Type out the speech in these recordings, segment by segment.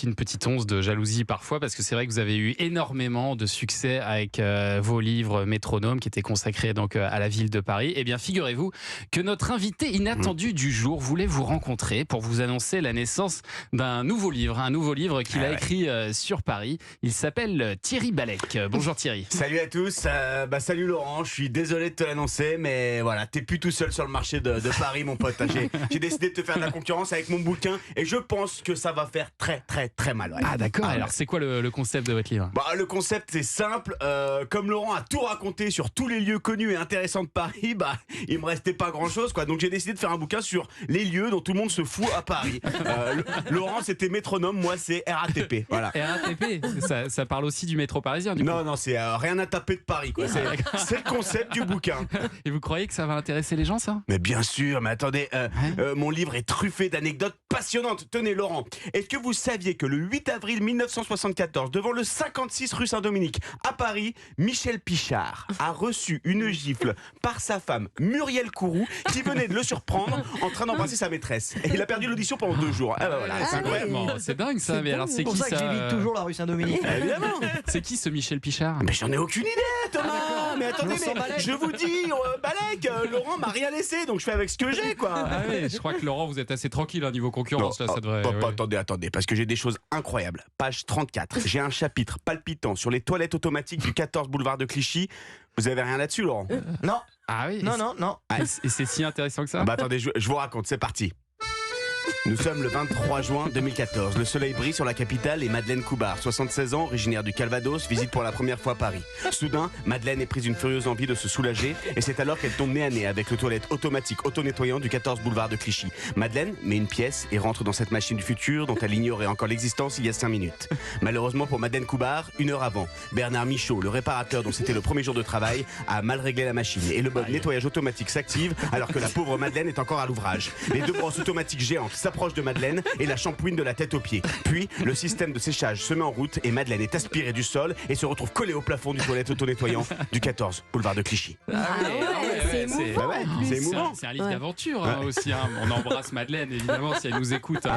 une petite once de jalousie parfois, parce que c'est vrai que vous avez eu énormément de succès avec vos livres Métronome qui étaient consacrés donc à la ville de Paris. Eh bien, figurez-vous que notre invité inattendu du jour voulait vous rencontrer pour vous annoncer la naissance d'un nouveau livre qu'il a écrit sur Paris. Il s'appelle Thierry Balek. Bonjour Thierry. Salut à tous, salut Laurent, je suis désolé de te l'annoncer, mais voilà, t'es plus tout seul sur le marché de Paris, mon pote. J'ai décidé de te faire de la concurrence avec mon bouquin et je pense que ça va faire très mal. Ouais. Ah d'accord, alors c'est quoi le concept de votre livre ? Le concept c'est simple, comme Laurent a tout raconté sur tous les lieux connus et intéressants de Paris, il me restait pas grand chose quoi. Donc j'ai décidé de faire un bouquin sur les lieux dont tout le monde se fout à Paris. Laurent c'était Métronome, moi c'est RATP. Voilà. RATP, ça parle aussi du métro parisien du coup. Non, c'est rien à taper de Paris quoi. C'est le concept du bouquin. Et vous croyez que ça va intéresser les gens ça ? Mais bien sûr, mais attendez, mon livre est truffé d'anecdotes passionnantes. Tenez Laurent, est-ce que vous saviez que le 8 avril 1974, devant le 56 rue Saint-Dominique, à Paris, Michel Pichard a reçu une gifle par sa femme Muriel Kourou qui venait de le surprendre en train d'embrasser sa maîtresse. Et il a perdu l'audition pendant 2 jours. C'est incroyable. C'est dingue ça, mais alors c'est pour qui ça que j'évite toujours la rue Saint-Dominique. Évidemment. C'est qui ce Michel Pichard ? Mais j'en ai aucune idée, Thomas. Mais attendez, je vous dis, Balek, Laurent m'a rien laissé, donc je fais avec ce que j'ai, quoi. Ah oui, je crois que Laurent, vous êtes assez tranquille niveau concurrence. Là, ça devrait. Attendez, parce que j'ai des choses incroyables. Page 34, j'ai un chapitre palpitant sur les toilettes automatiques du 14 boulevard de Clichy. Vous avez rien là-dessus, Laurent ? Non. Ah oui. Non. Et c'est si intéressant que ça ? Attendez, je vous raconte, c'est parti. Nous sommes le 23 juin 2014. Le soleil brille sur la capitale et Madeleine Coubard, 76 ans, originaire du Calvados, visite pour la première fois Paris. Soudain, Madeleine est prise d'une furieuse envie de se soulager et c'est alors qu'elle tombe nez à nez avec le toilette automatique auto-nettoyant du 14 boulevard de Clichy. Madeleine met une pièce et rentre dans cette machine du futur dont elle ignorait encore l'existence il y a 5 minutes. Malheureusement pour Madeleine Coubard, 1 heure avant, Bernard Michaud, le réparateur dont c'était le premier jour de travail, a mal réglé la machine et le mode nettoyage automatique s'active alors que la pauvre Madeleine est encore à l'ouvrage. Les 2 brosses automatiques géantes s'approchent de Madeleine et la shampouine de la tête aux pieds. Puis, le système de séchage se met en route et Madeleine est aspirée du sol et se retrouve collée au plafond du toilette auto-nettoyant du 14 boulevard de Clichy. C'est émouvant. C'est émouvant. C'est un livre d'aventure aussi. On embrasse Madeleine, évidemment, si elle nous écoute.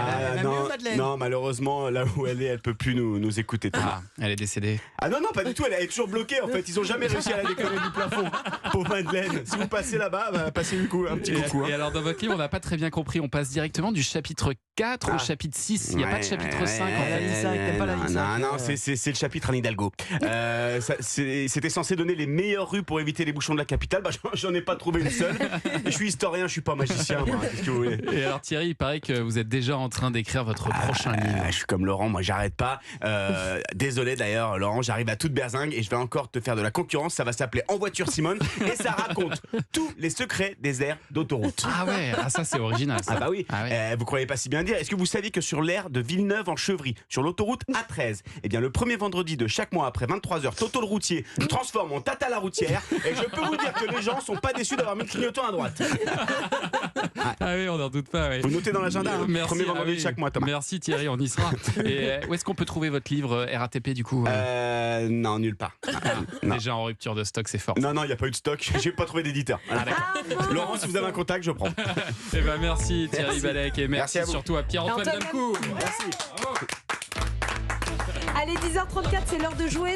Non, malheureusement, là où elle est, elle peut plus nous écouter. Elle est décédée. Ah non, pas du tout, elle est toujours bloquée en fait. Ils ont jamais réussi à la décoller du plafond. Pauvre Madeleine. Si vous passez là-bas, passez un petit coucou. Et alors, dans votre livre, on n'a pas très bien compris. On passe directement du chapitre 4 au chapitre 6. Il n'y a pas de chapitre 5 en fait. Non, c'est le chapitre Anne Hidalgo. C'était censé donner les meilleures rues pour éviter les bouchons de la capitale. J'en ai pas trouvé une seule. Et je suis historien, je suis pas magicien. Qu'est-ce que vous voulez ? Et alors Thierry, il paraît que vous êtes déjà en train d'écrire votre prochain livre. Je suis comme Laurent, moi j'arrête pas. Désolé d'ailleurs, Laurent, j'arrive à toute berzingue et je vais encore te faire de la concurrence. Ça va s'appeler En voiture Simone et ça raconte tous les secrets des aires d'autoroute. Ah ouais, ça c'est original. Ça. Ah bah oui. Vous croyez pas si bien dire. Est-ce que vous saviez que sur l'aire de Villeneuve-en-Chevrie, sur l'autoroute A13, eh bien le premier vendredi de chaque mois après 23h, Toto le routier transforme en Tata la routière et je peux vous dire que les gens sont pas déçus d'avoir mis le clignotant à droite. Ah oui, on n'en doute pas. Vous notez dans l'agenda, premier vendredi de chaque mois, Thomas. Merci Thierry, on y sera. Et où est-ce qu'on peut trouver votre livre RATP du coup Non, nulle part. Non. Déjà en rupture de stock, c'est fort. Non, il n'y a pas eu de stock. J'ai pas trouvé d'éditeur. Laurent, si vous avez un contact, je prends. Eh ben merci Thierry Balek et merci surtout à Pierre-Antoine Demcourt. Merci. Allez, 10h34, c'est l'heure de jouer.